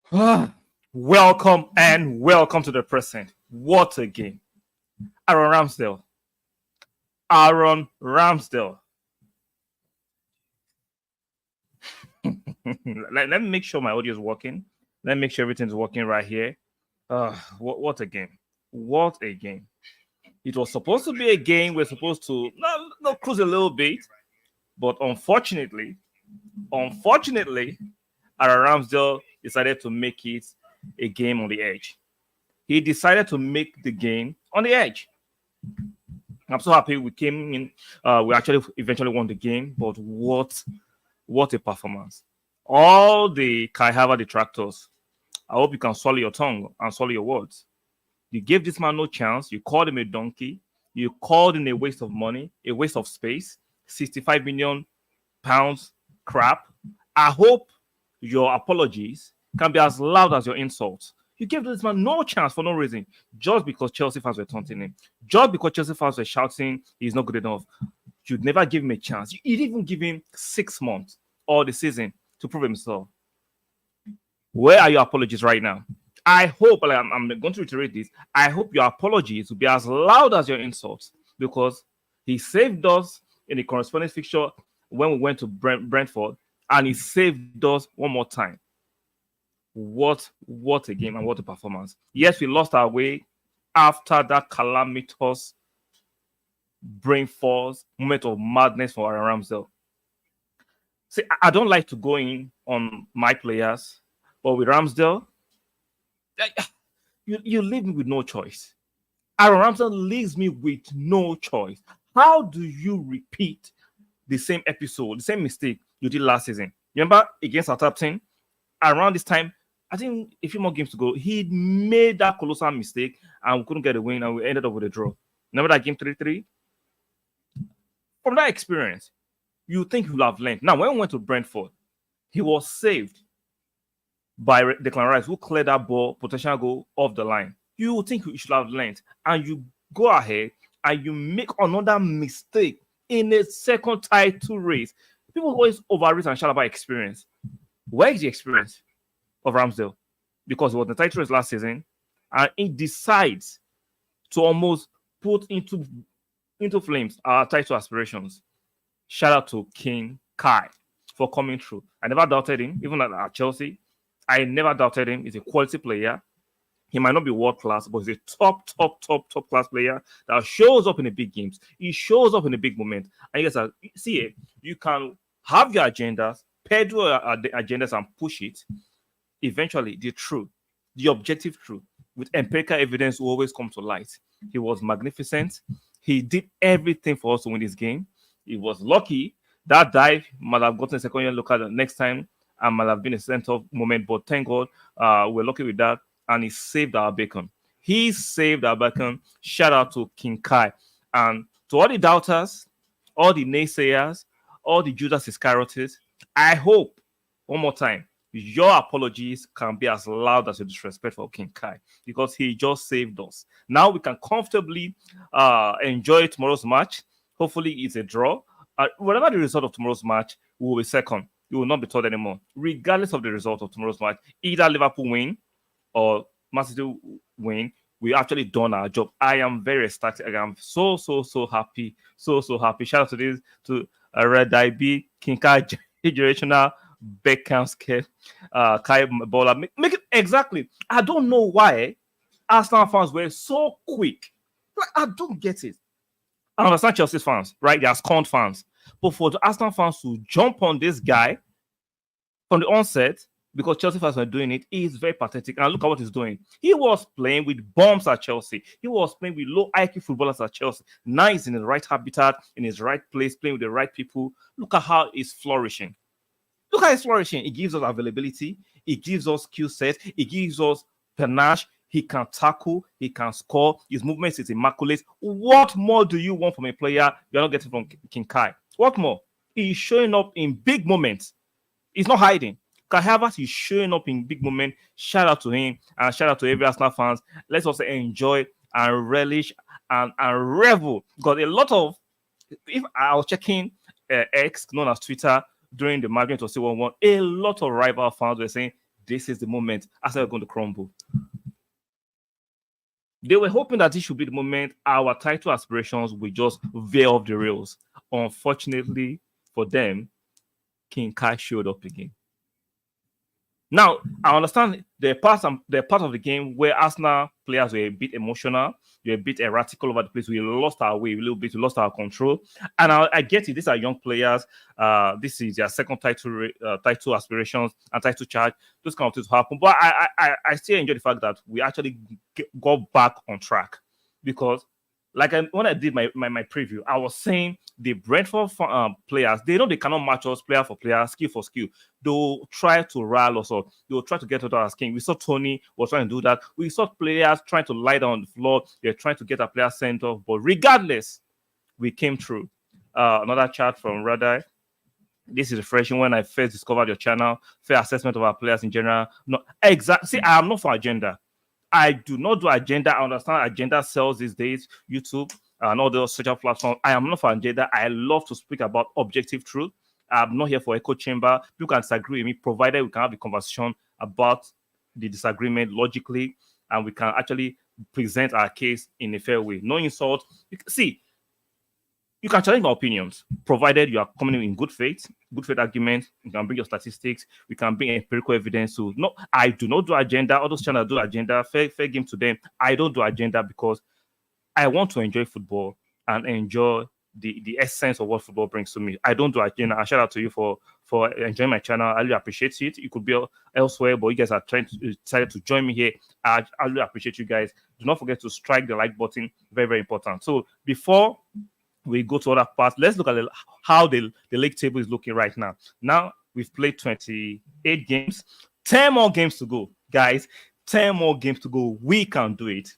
Welcome and welcome to the present. What a game. Aaron Ramsdale. Aaron Ramsdale. let me make sure my audio is working. Let me make sure everything's working right here. What a game. What a game. It was supposed to be a game we're supposed to cruise a little bit. But unfortunately, Aaron Ramsdale decided to make it a game on the edge. He decided to make the game on the edge. I'm so happy we came in. We actually eventually won the game, but what a performance! All the Kai Havertz detractors, I hope you can swallow your tongue and swallow your words. You gave this man no chance. You called him a donkey. You called him a waste of money, a waste of space. 65 million pounds crap. I hope your apologies can be as loud as your insults. You gave this man no chance for no reason, just because Chelsea fans were taunting him, just because Chelsea fans were shouting he's not good enough. You'd never give him a chance. You'd even give him 6 months or the season to prove himself. Where are your apologies right now? I hope, I'm going to reiterate this, I hope your apologies will be as loud as your insults, because he saved us in the corresponding fixture when we went to Brentford, and he saved us one more time. What a game and what a performance. Yes, we lost our way after that calamitous brain force moment of madness for Aaron Ramsdale. See, I don't like to go in on my players, but with Ramsdale, you leave me with no choice. Aaron Ramsdale leaves me with no choice. How do you repeat the same episode, the same mistake you did last season? Remember against Southampton, around this time, I think a few more games to go, he made that colossal mistake and we couldn't get a win and we ended up with a draw. Remember that game 3-3? From that experience, you think you'll have learned. Now, when we went to Brentford, he was saved by Declan Rice, who cleared that ball, potential goal off the line. You would think you should have learned, and you go ahead and you make another mistake in a second title race. People always overrate and shout about experience. Where is the experience of Ramsdale? Because he was in the title race last season, and he decides to almost put into flames our title aspirations. Shout out to King Kai for coming through. I never doubted him, even at Chelsea. I never doubted him. He's a quality player. He might not be world class, but he's a top class player that shows up in the big games. He shows up in the big moment. And you guys see it. You can have your agendas, peddle your agendas, and push it. Eventually, the truth, the objective truth, with empirical evidence, will always come to light. He was magnificent. He did everything for us to win this game. He was lucky. That dive might have gotten a second year look at the next time and might have been a center moment. But thank God, we're lucky with that. And he saved our bacon. He saved our bacon. Shout out to King Kai. And to all the doubters, all the naysayers, all the Judas Iscariotes, I hope, one more time, your apologies can be as loud as your disrespect for King Kai, because he just saved us. Now we can comfortably enjoy tomorrow's match. Hopefully it's a draw. Whatever the result of tomorrow's match, we will be second. We will not be third anymore. Regardless of the result of tomorrow's match, either Liverpool win or Man City win, we actually done our job. I am very ecstatic. I am so happy. So happy. Shout out to this, to Red IB, King Kai, generational Beckham scared, Kai Bola. Make it exactly. I don't know why Arsenal fans were so quick. Like, I don't get it. I understand Chelsea fans, right? They are scorned fans. But for the Arsenal fans to jump on this guy from the onset, because Chelsea fans were doing it, is very pathetic. And look at what he's doing. He was playing with bombs at Chelsea. He was playing with low IQ footballers at Chelsea. Now he's in the right habitat, in his right place, playing with the right people. Look at how he's flourishing. Look how he's flourishing. He gives us availability. He gives us skill set. He gives us panache. He can tackle. He can score. His movement is immaculate. What more do you want from a player you're not getting from King Kai? What more? He's showing up in big moments. He's not hiding. Kai Havertz is showing up in big moments. Shout out to him and shout out to every Arsenal fans. Let's also enjoy and relish and revel. Because a lot of, if I was checking X, known as Twitter, during the match to see 1-1, a lot of rival fans were saying this is the moment Arsenal are going to crumble. They were hoping that this should be the moment our title aspirations will just veer off the rails. Unfortunately for them, King Kai showed up again. Now, I understand there are parts of the game where Arsenal players were a bit emotional, they were a bit erratic all over the place. We lost our way a little bit, we lost our control. And I get it, these are young players. This is their second title aspirations and title charge. Those kind of things happen. But I still enjoy the fact that we actually got back on track because like when I did my preview, I was saying the Brentford players, they know they cannot match us player for player, skill for skill. They'll try to rile us up. They'll try to get out our skin. We saw Tony was trying to do that. We saw players trying to lie down on the floor. They're trying to get a player sent off. But regardless, we came through. Another chat from Raya. This is refreshing. When I first discovered your channel, fair assessment of our players in general. No, exactly. See, I am not for agenda. I do not do agenda. I understand agenda sells these days, YouTube and all those social platforms. I am not for agenda. I love to speak about objective truth. I'm not here for echo chamber. People can disagree with me, provided we can have a conversation about the disagreement logically, and we can actually present our case in a fair way. No insult. See, you can challenge my opinions, provided you are coming in good faith arguments. You can bring your statistics. We can bring empirical evidence. So, no, I do not do agenda. All those channels do agenda. Fair game to them. I don't do agenda because I want to enjoy football and enjoy the essence of what football brings to me. I don't do agenda. I shout out to you for enjoying my channel. I really appreciate it. You could be elsewhere, but you guys are decided to join me here. I really appreciate you guys. Do not forget to strike the like button. Very, very important. So before we go to other parts, let's look at how the league table is looking right now. Now, we've played 28 games. 10 more games to go, guys. 10 more games to go. We can do it.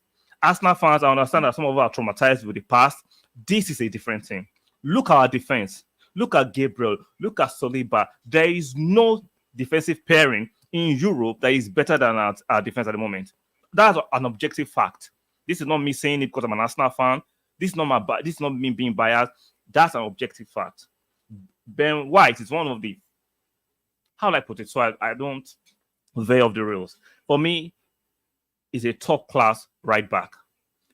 Arsenal fans, I understand that some of us are traumatized with the past. This is a different thing. Look at our defense. Look at Gabriel. Look at Saliba. There is no defensive pairing in Europe that is better than our defense at the moment. That's an objective fact. This is not me saying it because I'm an Arsenal fan. This is not me being biased. That's an objective fact. Ben White is one of the, how do I put it? So I don't veer off the rails. For me, is a top class right back.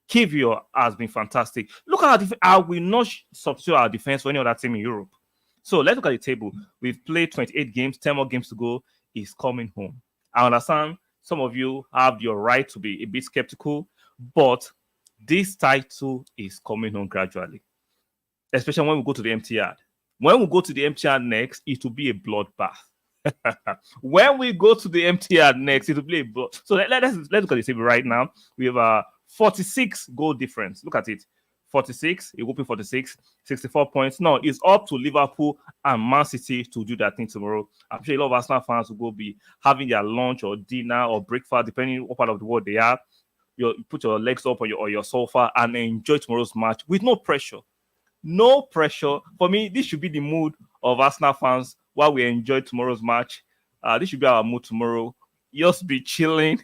Kivio has been fantastic. Look at our defense. I will not substitute our defense for any other team in Europe. So let's look at the table. We've played 28 games, 10 more games to go. He's coming home. I understand some of you have your right to be a bit skeptical, but this title is coming home gradually, especially when we go to the empty yard. When we go to the empty yard next, it will be a bloodbath. When we go to the empty yard next, it will be a blood. So let's look at the table right now. We have a 46 goal difference. Look at it. 46, it will be 46, 64 points. Now it's up to Liverpool and Man City to do that thing tomorrow. I'm sure a lot of Arsenal fans will go be having their lunch or dinner or breakfast, depending on what part of the world they are. You put your legs up on your sofa and enjoy tomorrow's match with no pressure. No pressure. For me, this should be the mood of Arsenal fans while we enjoy tomorrow's match. This should be our mood tomorrow. Just be chilling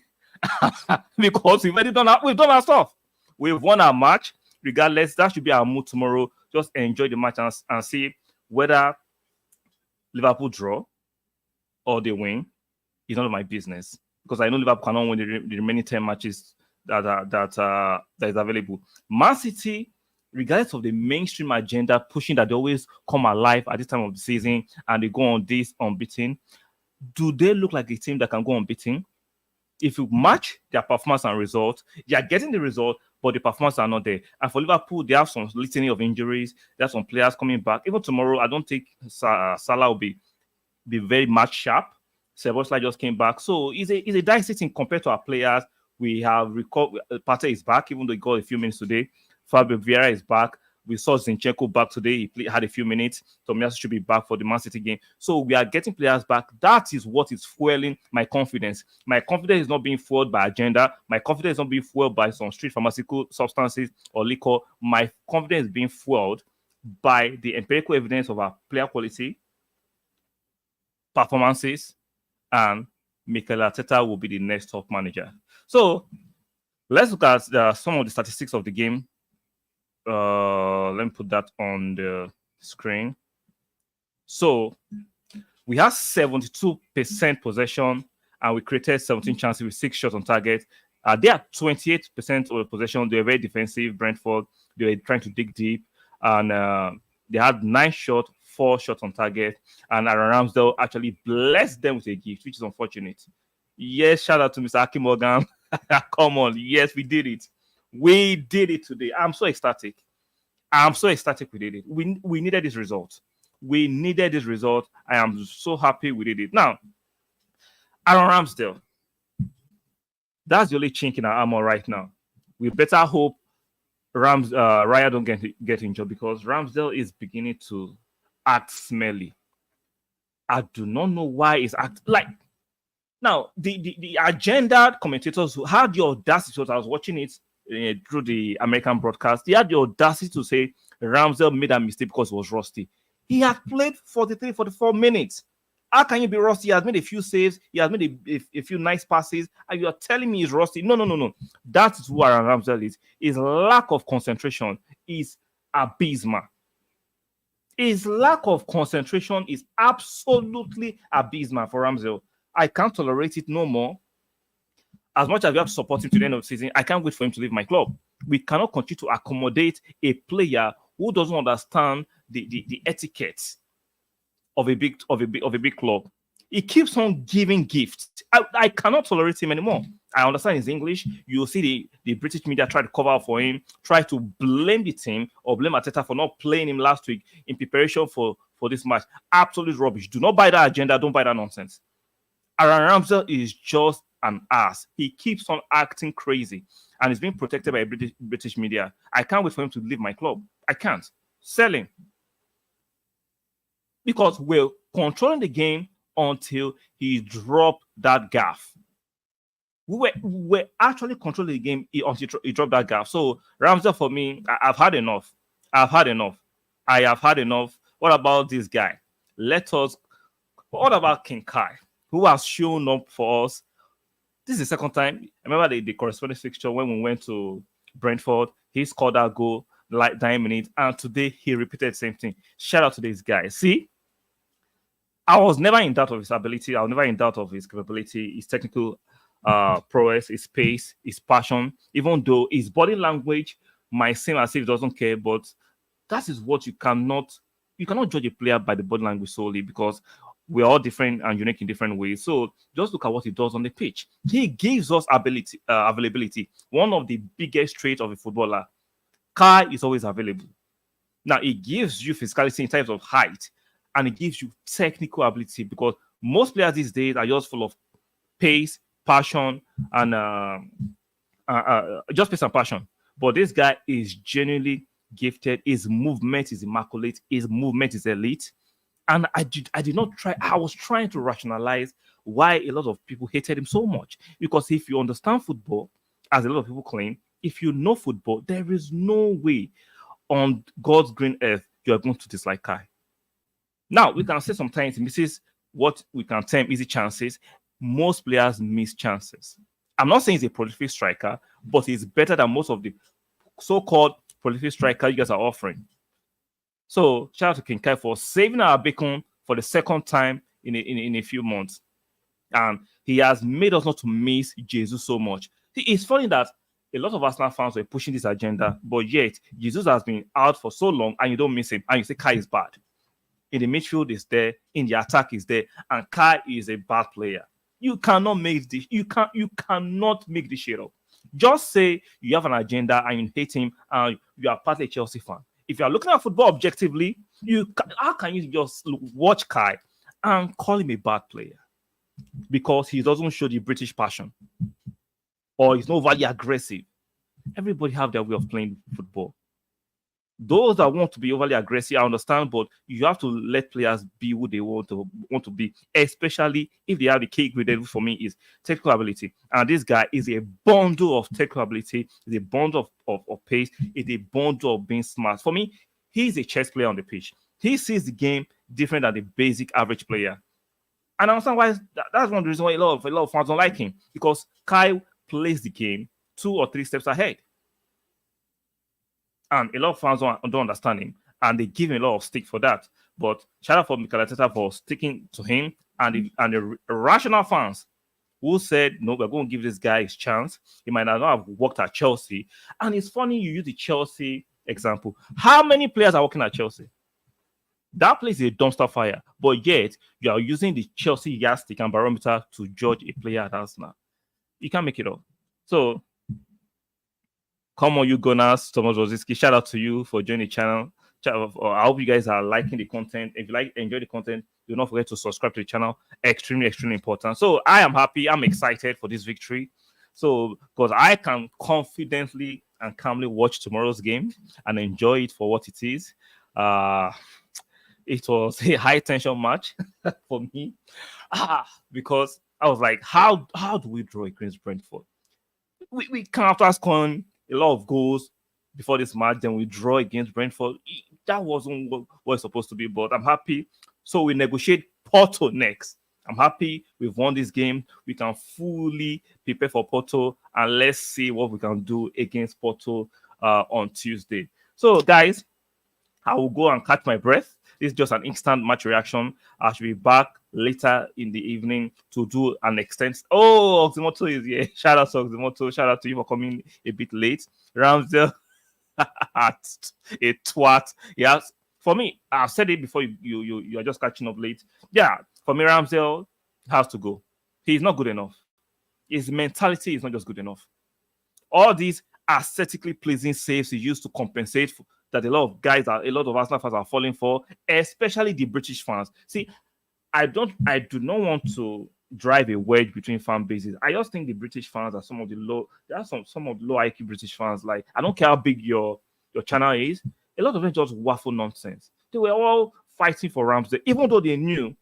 because we've done our stuff. We've won our match. Regardless, that should be our mood tomorrow. Just enjoy the match and see whether Liverpool draw or they win. It's none of my business because I know Liverpool cannot win the remaining 10 matches that is available. Man City, regardless of the mainstream agenda pushing that they always come alive at this time of the season and they go on this unbeaten, do they look like a team that can go unbeaten? If you match their performance and result, they are getting the result, but the performance are not there. And for Liverpool, they have some litany of injuries. There are some players coming back. Even tomorrow, I don't think Salah will be very match sharp. Szoboszlai just came back. So it's a dicey thing compared to our players. We have Partey is back, even though he got a few minutes today. Fabio Vieira is back. We saw Zinchenko back today. He had a few minutes. Tomiyasu should be back for the Man City game. So we are getting players back. That is what is fueling my confidence. My confidence is not being fueled by agenda. My confidence is not being fueled by some street pharmaceutical substances or liquor. My confidence is being fueled by the empirical evidence of our player quality, performances, and Mikel Arteta will be the next top manager. So let's look at some of the statistics of the game. Let me put that on the screen. So we have 72% possession and we created 17 chances with 6 shots on target. They are 28% of possession. They were very defensive. Brentford, they were trying to dig deep, and they had 9 shots, 4 shots on target. And Aaron Ramsdale actually blessed them with a gift, which is unfortunate. Yes, shout out to Mr. Aki Morgan. Come on, yes, we did it. We did it today. I'm so ecstatic. We did it. We needed this result. We needed this result. I am so happy we did it. Now, Aaron Ramsdale. That's the only chink in our armor right now. We better hope Raya don't get injured, because Ramsdale is beginning to act smelly. I do not know why he's act like. Now, the agenda commentators who had the audacity, I was watching it through the American broadcast, they had the audacity to say Ramsdale made a mistake because he was rusty. He had played 43, 44 minutes. How can you be rusty? He has made a few saves. He has made a few nice passes. And you are telling me he's rusty? No. That is who Aaron Ramsdale is. His lack of concentration is abysmal. His lack of concentration is absolutely abysmal for Ramsdale. I can't tolerate it no more. As much as we have to support him to the end of the season, I can't wait for him to leave my club. We cannot continue to accommodate a player who doesn't understand the etiquette of a big club. He keeps on giving gifts. I cannot tolerate him anymore. I understand his English. You'll see the British media try to cover up for him, try to blame the team or blame Arteta for not playing him last week in preparation for this match. Absolute rubbish. Do not buy that agenda. Don't buy that nonsense. Aaron Ramsdale is just an ass. He keeps on acting crazy and is being protected by British media. I can't wait for him to leave my club. I can't. Sell him. Because we're controlling the game until he dropped that gaff. We're actually controlling the game until he dropped that gaff. So Ramsdale, for me, I've had enough. I have had enough. What about this guy? What about King Kai, who has shown up for us? This is the second time. I remember the corresponding fixture when we went to Brentford. He scored that goal like 9 minutes, and today he repeated the same thing. Shout out to this guy. See, I was never in doubt of his ability. I was never in doubt of his capability, his technical prowess, his pace, his passion, even though his body language might seem as if he doesn't care, but that is what you cannot judge a player by the body language solely, because we're all different and unique in different ways. So just look at what he does on the pitch. He gives us availability. One of the biggest traits of a footballer. Kai is always available. Now, it gives you physicality in terms of height, and it gives you technical ability, because most players these days are just full of pace, passion, and just pace and passion. But this guy is genuinely gifted. His movement is immaculate. His movement is elite. And I did not try. I was trying to rationalize why a lot of people hated him so much. Because if you understand football, as a lot of people claim, if you know football, there is no way on God's green earth you are going to dislike Kai. Now, we can say sometimes he misses what we can term easy chances. Most players miss chances. I'm not saying he's a prolific striker, but he's better than most of the so-called prolific striker you guys are offering. So, shout out to King Kai for saving our bacon for the second time in a few months. And he has made us not to miss Jesus so much. See, it's funny that a lot of Arsenal fans were pushing this agenda, but yet Jesus has been out for so long and you don't miss him, and you say Kai is bad. In the midfield is there, in the attack is there, and Kai is a bad player. You cannot make this. You cannot make this shit up. Just say you have an agenda and you hate him, and you are partly a Chelsea fan. If you are looking at football objectively, how can you just watch Kai and call him a bad player because he doesn't show the British passion or he's not overly aggressive? Everybody have their way of playing football. Those that want to be overly aggressive, I understand, but you have to let players be who they want to be, especially if they have the key ingredient for me is technical ability. And this guy is a bundle of technical ability, is a bundle of pace, is a bundle of being smart. For me, he's a chess player on the pitch. He sees the game different than the basic average player. And I understand why that's one of the reasons why a lot of fans don't like him, because Kai plays the game 2 or 3 steps ahead. And a lot of fans don't understand him, and they give him a lot of stick for that. But shout out for Mikel Arteta for sticking to him, and the rational fans who said, no, we're going to give this guy his chance. He might not have worked at Chelsea. And it's funny you use the Chelsea example. How many players are working at Chelsea? That place is a dumpster fire. But yet, you are using the Chelsea yardstick and barometer to judge a player at Arsenal. You can't make it up. So, come on, you Gunners. Thomas Rosiski, shout out to you for joining the channel. I hope you guys are liking the content. If you enjoy the content, do not forget to subscribe to the channel. Extremely, extremely important. So I am happy. I'm excited for this victory. So because I can confidently and calmly watch tomorrow's game and enjoy it for what it is. It was a high tension match for me because I was like, how do we draw against Brentford? We come after scoring a lot of goals before this match, then we draw against Brentford. That wasn't what it's supposed to be, but I'm happy. So we negotiate Porto next. I'm happy we've won this game. We can fully prepare for Porto, and let's see what we can do against Porto on Tuesday. So, guys, I will go and catch my breath. This is just an instant match reaction. I should be back later in the equening to do an extensive. Oh, Oxymoto is here. Shout out to Oxymoto. Shout out to you for coming a bit late. Ramsdale, a twat. Yes, for me, I've said it before. You are just catching up late. Yeah, for me, Ramsdale has to go. He's not good enough. His mentality is not just good enough. All these aesthetically pleasing saves he used to compensate for, that a lot of Arsenal fans are falling for, especially the British fans. See, I do not want to drive a wedge between fan bases. I just think the British fans are some of the low IQ British fans. Like, I don't care how big your channel is, a lot of them just waffle nonsense. They were all fighting for Ramsdale, even though they knew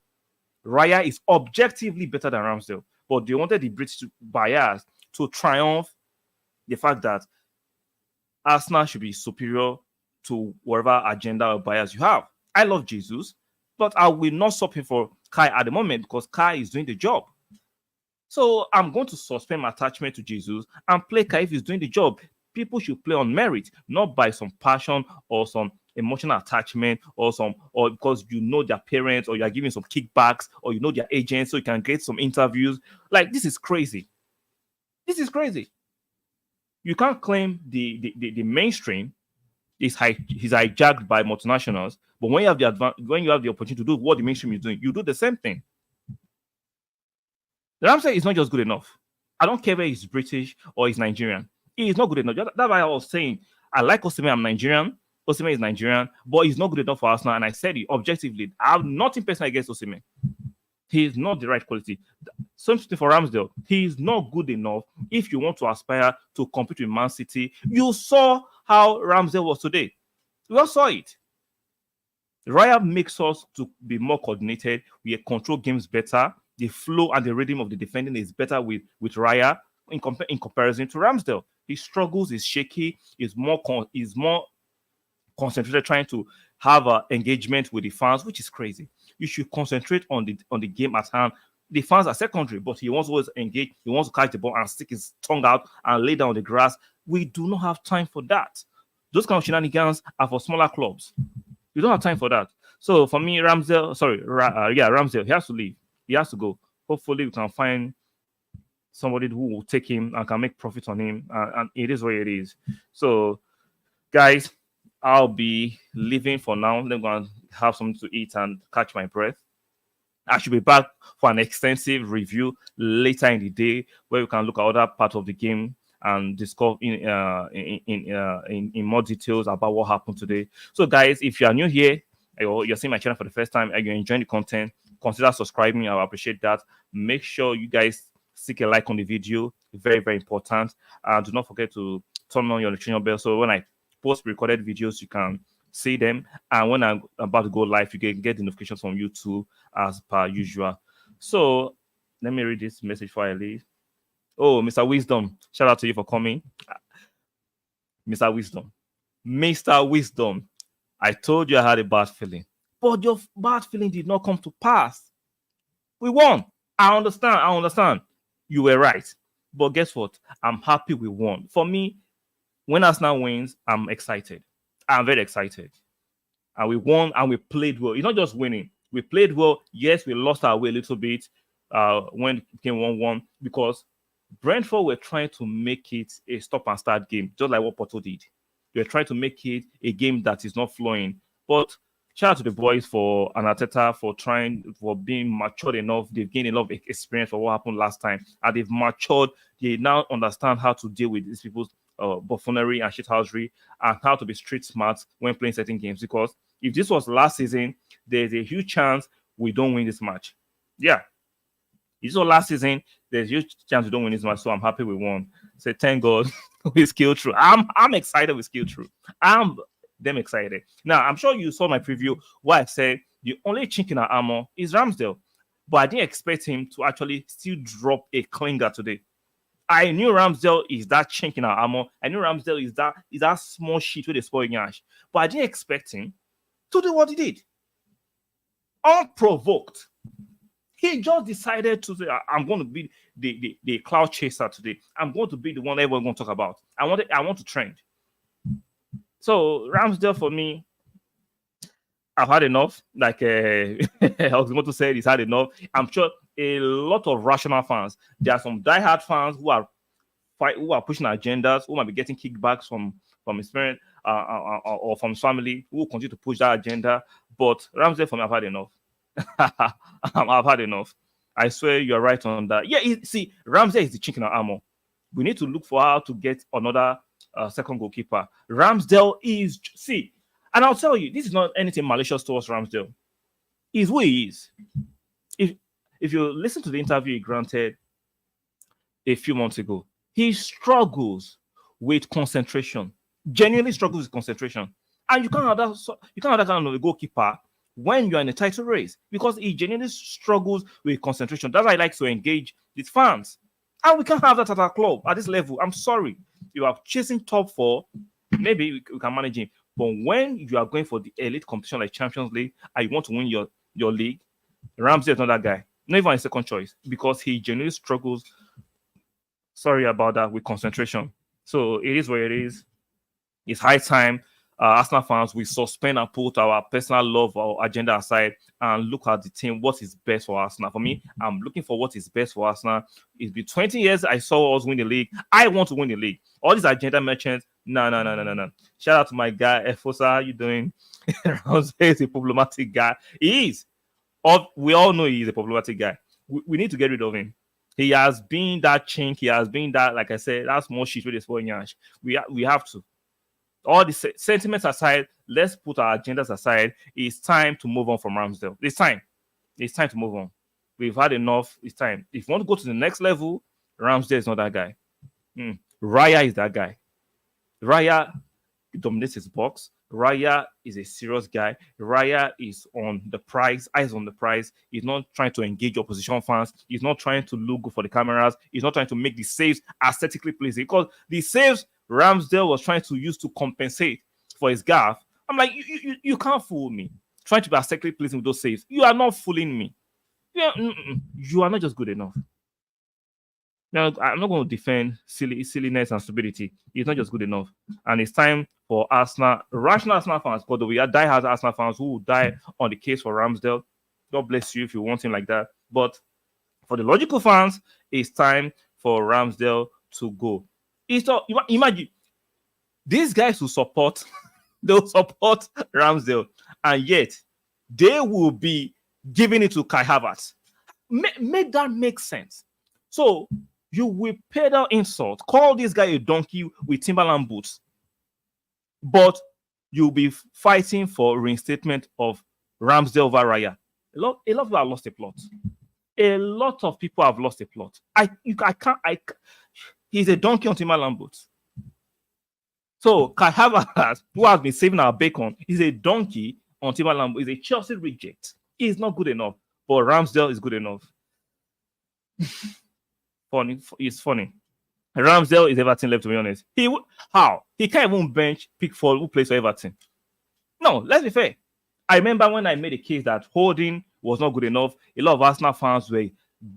Raya is objectively better than Ramsdale, but they wanted the British buyers to triumph the fact that Arsenal should be superior to whatever agenda or bias you have. I love Jesus, but I will not stop him for Kai at the moment because Kai is doing the job. So I'm going to suspend my attachment to Jesus and play Kai if he's doing the job. People should play on merit, not by some passion or some emotional attachment or because you know their parents or you're giving some kickbacks or you know their agents so you can get some interviews. Like, this is crazy. This is crazy. You can't claim the mainstream is hijacked by multinationals, but when you have the opportunity to do what the mainstream is doing, you do the same thing. Ramsdale is not just good enough. I don't care whether he's British or he's Nigerian. He is not good enough. That's why I was saying I like Osimhen. I'm Nigerian. Osimhen is Nigerian, but he's not good enough for Arsenal. And I said it objectively. I have nothing personal against Osimhen. He is not the right quality. Same thing for Ramsdale. He is not good enough if you want to aspire to compete with Man City. You saw how Ramsdale was today. We all saw it. Raya makes us to be more coordinated. We control games better. The flow and the rhythm of the defending is better with Raya in comparison to Ramsdale. He struggles, is shaky, is more concentrated, trying to have engagement with the fans, which is crazy. You should concentrate on the game at hand. The fans are secondary, but he wants to always engage. He wants to catch the ball and stick his tongue out and lay down on the grass. We do not have time for that. Those kind of shenanigans are for smaller clubs. You don't have time for that. So for me, Ramsdale, he has to leave. He has to go. Hopefully, we can find somebody who will take him and can make profit on him. And it is what it is. So, guys, I'll be leaving for now. Let me go and have something to eat and catch my breath. I should be back for an extensive review later in the day where we can look at other parts of the game and discuss in more details about what happened today. So, guys, if you are new here, or you're seeing my channel for the first time and you're enjoying the content, consider subscribing. I appreciate that. Make sure you guys stick a like on the video. Very, very important. And do not forget to turn on your notification bell so when I post recorded videos, you can see them. And when I'm about to go live, you can get the notifications from YouTube as per usual. So let me read this message before I leave. Oh, Mr. Wisdom, shout out to you for coming. Mr. Wisdom, I told you I had a bad feeling, but your bad feeling did not come to pass. We won. I understand. You were right. But guess what? I'm happy we won. For me, when Arsenal wins, I'm excited. I'm very excited. And we won and we played well. It's not just winning. We played well. Yes, we lost our way a little bit. when it became 1-1 because Brentford were trying to make it a stop and start game, just like what Porto did. They were trying to make it a game that is not flowing. But shout out to the boys for Arteta for being matured enough. They've gained a lot of experience for what happened last time, and they've matured. They now understand how to deal with these people's buffoonery and shithousery and how to be street smart when playing certain games. Because if this was last season, there's a huge chance we don't win this match. Yeah. If this was last season, there's a huge chance we don't win this match. So I'm happy we won. So thank God we skill through. I'm excited with skill through. I'm them excited. Now, I'm sure you saw my preview where I said the only chink in our armor is Ramsdale. But I didn't expect him to actually still drop a clinger today. I knew Ramsdale is that chink in our armor. I knew Ramsdale is that small shit with a spoiling ash. But I didn't expect him to do what he did. Unprovoked. He just decided to say, I'm going to be the cloud chaser today. I'm going to be the one everyone's going to talk about. I want to trend. So Ramsdale for me, I've had enough. Like Oximoto said, he's had enough. I'm sure a lot of rational fans. There are some diehard fans who are pushing agendas, who might be getting kickbacks from his parents or from his family, who will continue to push that agenda. But Ramsdale for me, I've had enough. I've had enough. I swear you're right on that. Yeah, see, Ramsdale is the chink in our armor. We need to look for how to get another second goalkeeper. Ramsdale is, see, and I'll tell you, this is not anything malicious towards Ramsdale. He's who he is. If you listen to the interview he granted a few months ago, he struggles with concentration. Genuinely struggles with concentration. And you can't have that kind of a goalkeeper when you're in a title race because he genuinely struggles with concentration. That's why he likes to engage with fans. And we can't have that at our club at this level. I'm sorry. You are chasing top 4, maybe we can manage him. But when you are going for the elite competition like Champions League and you want to win your league, Ramsdale is not that guy. Not even a second choice because he genuinely struggles. Sorry about that with concentration. So it is what it is. It's high time. Arsenal fans, we suspend and put our personal love or agenda aside and look at the team, what is best for Arsenal. For me, I'm looking for what is best for Arsenal. It's been 20 years I saw us win the league. I want to win the league. All these agenda merchants, no. Shout out to my guy, Efosa. How you doing? He's a problematic guy. He is. We all know he's a problematic guy. We need to get rid of him. He has been that chink. He has been that, like I said, that's more shit with this for Yash. We have to. All the sentiments aside, let's put our agendas aside. It's time to move on from Ramsdale. It's time to move on. We've had enough. It's time. If you want to go to the next level, Ramsdale is not that guy. Raya is that guy. Raya dominates his box. Raya is a serious guy. Raya is on the prize. Eyes on the prize. He's not trying to engage opposition fans. He's not trying to look good for the cameras. He's not trying to make the saves aesthetically pleasing. Because the saves Ramsdale was trying to use to compensate for his gaffe, I'm like, you can't fool me. Trying to be aesthetically pleasing with those saves. You are not fooling me. You are not just good enough. Now, I'm not going to defend silliness and stupidity. It's not just good enough. And it's time for Arsenal, rational Arsenal fans, because we are diehard Arsenal fans who will die on the case for Ramsdale. God bless you if you want him like that. But for the logical fans, it's time for Ramsdale to go. Imagine these guys will support, they'll support Ramsdale, and yet they will be giving it to Kai Havertz. Make that make sense. So you will pay that insult, call this guy a donkey with Timberland boots, but you'll be fighting for reinstatement of Ramsdale over Raya. A lot of people have lost a plot. A lot of people have lost a plot. He's a donkey on Timberland boots. So Kai Havertz, who has been saving our bacon, is a donkey on Timberland boots. Is a Chelsea reject. He's not good enough, but Ramsdale is good enough. Funny. It's funny. Ramsdale is Everton left, to be honest. He can't even bench Pickford, who plays for Everton. No, let's be fair. I remember when I made a case that Holding was not good enough, a lot of Arsenal fans were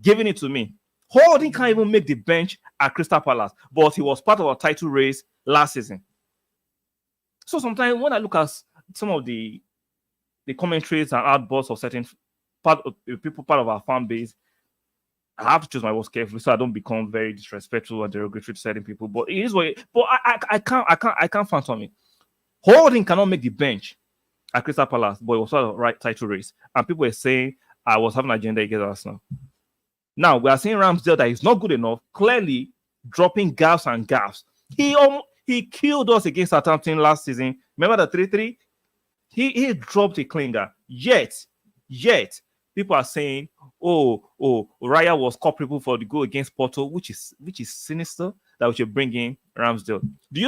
giving it to me. Holding can't even make the bench at Crystal Palace, but he was part of our title race last season. So sometimes when I look at some of the commentaries and outbursts of certain part of our fan base, I have to choose my words carefully so I don't become very disrespectful and derogatory to certain people. But it is what. But I can't phantom it. Holding cannot make the bench at Crystal Palace, but it was sort of right title race, and people were saying I was having an agenda against Arsenal. Now we are seeing Ramsdale that is not good enough, clearly dropping gaps and gaps. He killed us against Southampton last season. Remember the 3-3? He dropped a clinger. Yet people are saying, Raya was culpable for the goal against Porto, which is sinister that we should bring in Ramsdale. Do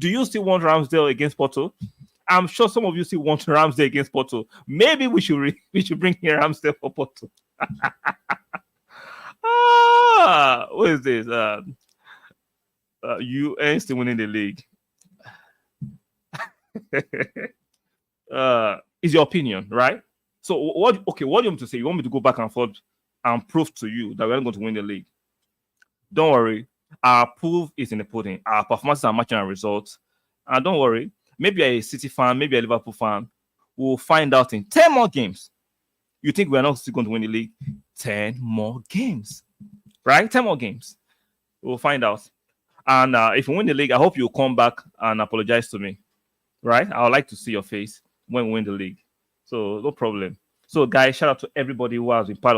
you still want Ramsdale against Porto? I'm sure some of you still want Ramsdale against Porto. Maybe we should bring in Ramsdale for Porto. What is this? UN still winning the league. Is your opinion, right? So what do you want me to say? You want me to go back and forth and prove to you that we're not going to win the league? Don't worry. Our proof is in the pudding. Our performances are matching our results. And don't worry. Maybe you're a City fan, maybe a Liverpool fan. We'll find out in 10 more games. You think we're not still going to win the league? 10 more games. Right? 10 more games. We'll find out. And if you win the league, I hope you'll come back and apologize to me. Right? I would like to see your face when we win the league. So no problem. So guys, shout out to everybody who has been part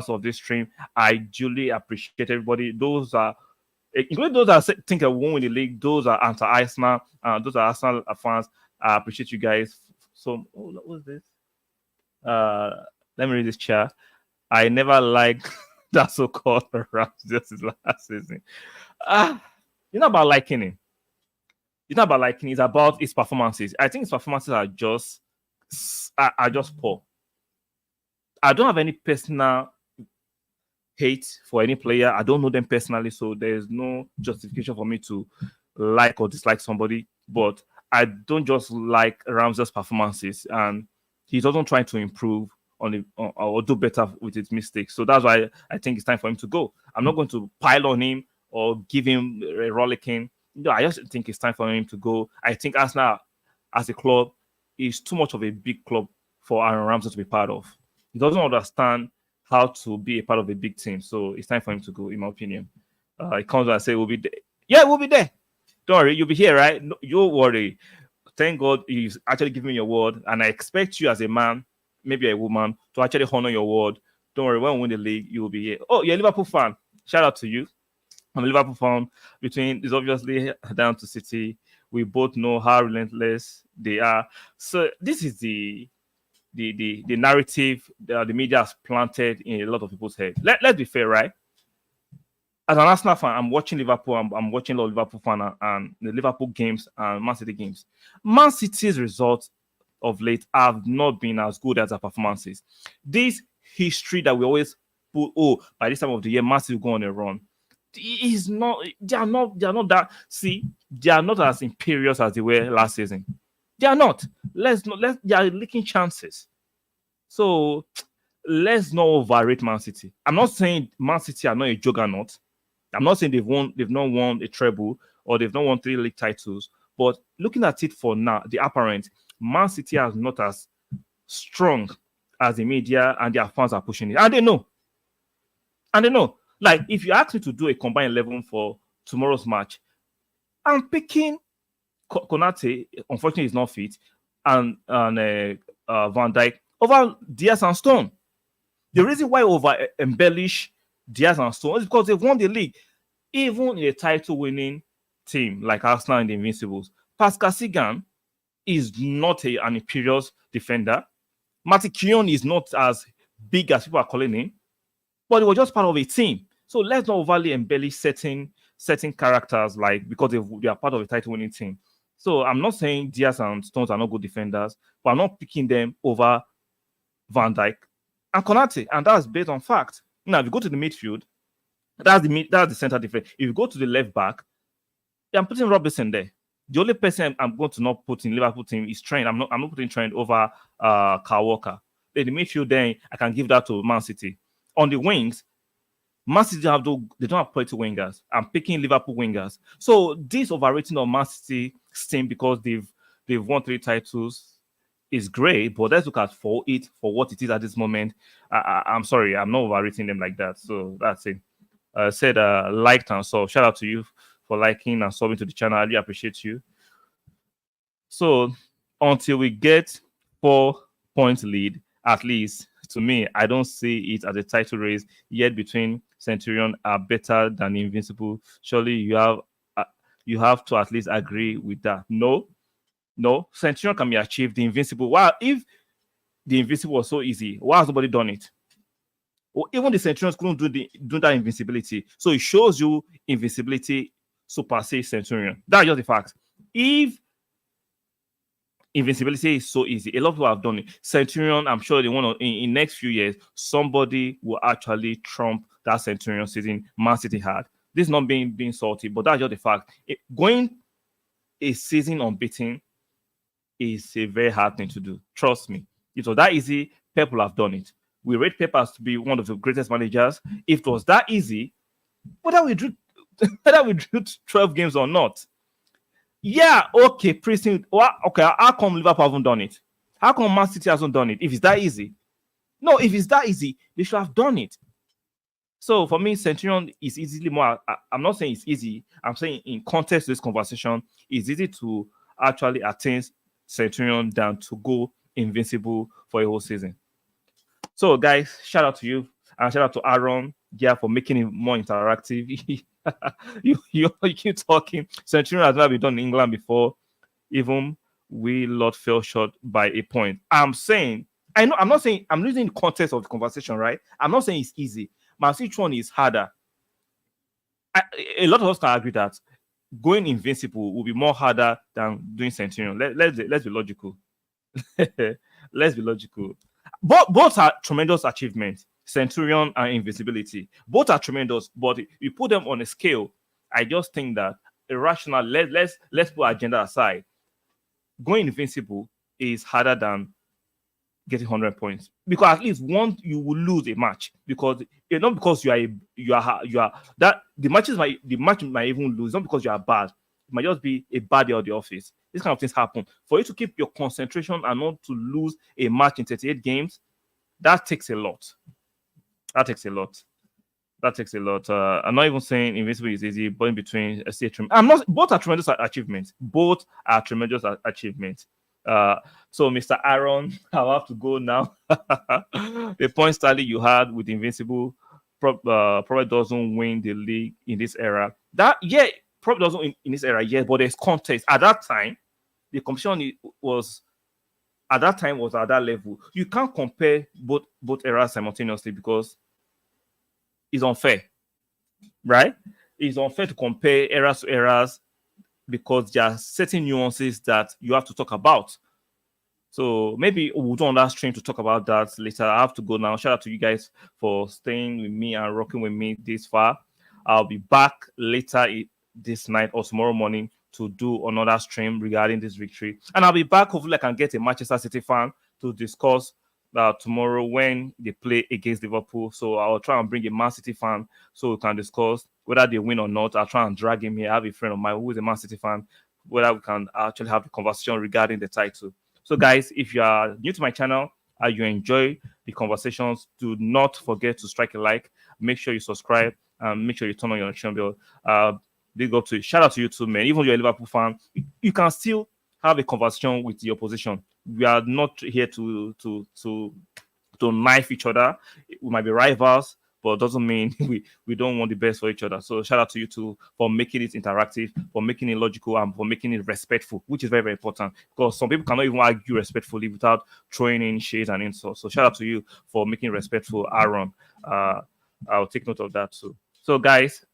of this stream. I duly appreciate everybody. Those are including those that think I won't win the league. Those are anti-Arsenal. Those are Arsenal fans. I appreciate you guys. So what was this? Let me read this chat. I never liked that so-called Ramsdale last season. It's not about liking him. It's not about liking. It's about his performances. I think his performances are just poor. I don't have any personal hate for any player. I don't know them personally, so there's no justification for me to like or dislike somebody. But I don't just like Ramsdale's performances, and he doesn't try to improve or do better with his mistakes. So that's why I think it's time for him to go. I'm not going to pile on him or give him a rollicking. No, I just think it's time for him to go. I think Arsenal, as a club, is too much of a big club for Aaron Ramsdale to be part of. He doesn't understand how to be a part of a big team. So it's time for him to go, in my opinion. He comes and says, we'll be there. Yeah, we'll be there. Don't worry, you'll be here, right? No, don't worry. Thank God he's actually giving me your word. And I expect you as a man, maybe a woman, to actually honor your word. Don't worry, when we win the league, you will be here. Oh, you're a Liverpool fan. Shout out to you. I'm a Liverpool fan. It's obviously down to City. We both know how relentless they are. So this is the narrative that the media has planted in a lot of people's head. Let's be fair, right? As an Arsenal fan, I'm watching Liverpool. I'm watching a lot of Liverpool fan and the Liverpool games and Man City games. Man City's results of late have not been as good as their performances. This history that we always put, by this time of the year, Man City will go on a run. Is not. They are not that. See, they are not as imperious as they were last season. They are not. They are leaking chances. So let's not overrate Man City. I'm not saying Man City are not a juggernaut. I'm not saying they've not won a treble or they've not won 3 league titles. But looking at it for now, the apparent Man City is not as strong as the media and their fans are pushing it. And they know. Like, if you ask me to do a combined 11 for tomorrow's match, I'm picking Konate. Unfortunately, he's not fit, and Van Dijk over Diaz and Stone. The reason why over embellish Diaz and Stone is because they've won the league. Even in a title-winning team like Arsenal and the Invincibles, Pascal Sigan is not an imperious defender. Matty Keown is not as big as people are calling him, but it was just part of a team. So let's not overly embellish certain characters because they are part of a title-winning team. So I'm not saying Diaz and Stones are not good defenders, but I'm not picking them over Van Dijk and Konate, and that's based on fact. Now, if you go to the midfield, that's the center defense. If you go to the left back, I'm putting Robertson there. The only person I'm going to not put in Liverpool team is Trent. I'm not putting Trent over Kyle Walker. In the midfield, then I can give that to Man City. On the wings, Man City they don't have quality wingers. I'm picking Liverpool wingers. So this overrating of Man City team because they've won 3 titles is great, but let's look at for what it is at this moment. I'm sorry, I'm not overrating them like that. So that's it. Said liked and sub. Shout out to you for liking and subbing to the channel. I really appreciate you. So until we get 4 points lead, at least to me, I don't see it as a title race yet between Centurion are better than Invincible. Surely you have to at least agree with that. No, Centurion can be achieved. The Invincible, wow, if the Invincible was so easy, why has nobody done it? Or even the Centurions couldn't do that invincibility. So it shows you invincibility supersedes Centurion. That's just the fact. If invincibility is so easy, a lot of people have done it. Centurion, I'm sure in next few years, somebody will actually trump that Centurion season Man City had. This is not being salty, but that's just the fact. Going a season unbeaten is a very hard thing to do. Trust me. If it was that easy, Pep will have done it. We rate Pep as to be one of the greatest managers. If it was that easy, whether we drew 12 games or not. Yeah, okay, Preston. Okay, how come Liverpool haven't done it? How come Man City hasn't done it? If it's that easy. No, if it's that easy, they should have done it. So for me, Centurion is easily more. I'm not saying it's easy. I'm saying in context of this conversation, it's easy to actually attain Centurion than to go invincible for a whole season. So, guys, shout out to you and shout out to Aaron for making it more interactive. you keep talking. Centurion has never been done in England before. Even we lot fell short by a point. I'm saying, I'm not saying, I'm losing the context of the conversation, right? I'm not saying it's easy. But which one is harder? A lot of us can agree that going invincible will be more harder than doing Centurion. Let's be logical. Let's be logical. Both are tremendous achievements. Centurion and invincibility. Both are tremendous, but if you put them on a scale, I just think that irrational. Let's put agenda aside. Going invincible is harder than getting 100 points, because at least once you will lose a match, because it's not because you are that the match might even lose, not because you are bad. It might just be a bad day of the office. These kind of things happen. For you to keep your concentration and not to lose a match in 38 games, that takes a lot. That takes a lot. I'm not even saying invincible is easy, but in between, both are tremendous achievements. Both are tremendous achievements. So, Mr. Aaron, I'll have to go now. The point tally you had with Invincible probably doesn't win the league in this era. Probably doesn't win in this era yet, but there's context. At that time, the competition was at that level. You can't compare both eras simultaneously because it's unfair, right? It's unfair to compare eras to eras because there are certain nuances that you have to talk about. So maybe we'll do on that stream to talk about that later. I have to go now. Shout out to you guys for staying with me and rocking with me this far. I'll be back later this night or tomorrow morning to do another stream regarding this victory. And I'll be back. Hopefully I can get a Manchester City fan to discuss tomorrow when they play against Liverpool. So I'll try and bring a Man City fan so we can discuss whether they win or not. I'll try and drag him here. I have a friend of mine who is a Man City fan, whether we can actually have the conversation regarding the title. So guys, if you are new to my channel and you enjoy the conversations, do not forget to strike a like. Make sure you subscribe and make sure you turn on your notification bell. Big up to you. Shout out to you too, man. Even if you're a Liverpool fan, you can still have a conversation with the opposition. We are not here to knife each other. We might be rivals, but it doesn't mean we don't want the best for each other. So shout out to you too for making it interactive, for making it logical, and for making it respectful, which is very, very important, because some people cannot even argue respectfully without throwing in shades and insults. So shout out to you for making it respectful, Aaron. I'll take note of that too. So guys,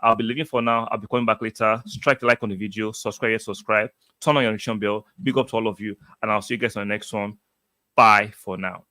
I'll be leaving for now. I'll be coming back later. Strike the like on the video. Subscribe. Turn on your notification bell. Big up to all of you. And I'll see you guys on the next one. Bye for now.